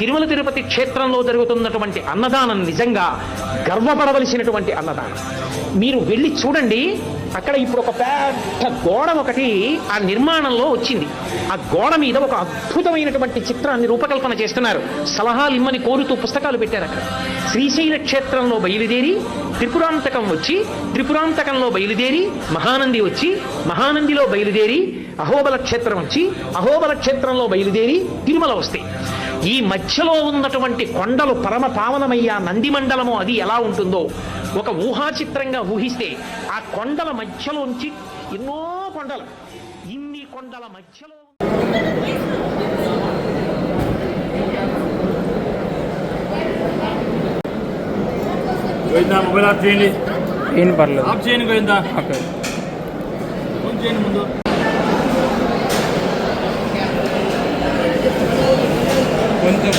తిరుమల తిరుపతి క్షేత్రంలో జరుగుతున్నటువంటి అన్నదానం నిజంగా గర్వపడవలసినటువంటి అన్నదానం. మీరు వెళ్ళి చూడండి. అక్కడ ఇప్పుడు ఒక పెద్ద గోడ ఒకటి ఆ నిర్మాణంలో వచ్చింది. ఆ గోడ మీద ఒక అద్భుతమైనటువంటి చిత్రాన్ని రూపకల్పన చేస్తున్నారు. సలహాలు ఇమ్మని కోరుతూ పుస్తకాలు పెట్టారు అక్కడ. శ్రీశైల క్షేత్రంలో బయలుదేరి త్రిపురాంతకం వచ్చి, త్రిపురాంతకంలో బయలుదేరి మహానంది వచ్చి, మహానందిలో బయలుదేరి అహోబల క్షేత్రం వచ్చి, అహోబల క్షేత్రంలో బయలుదేరి తిరుమల వస్తాయి. ఈ మధ్యలో ఉన్నటువంటి కొండలు పరమ పావనమయ్యా నంది మండలము అది ఎలా ఉంటుందో ఒక ఊహాచిత్రంగా ఊహిస్తే, ఆ కొండల మధ్యలోంచి ఎన్నో కొండలు, ఇన్ని కొండల మధ్యలో మొబైల్ ఆఫ్ చేయండి. ఏం పర్లేదు, ఆఫ్ చేయండి గోవిందా. ఓకే. ఫోన్ చేయండి ముందు. కొంచెం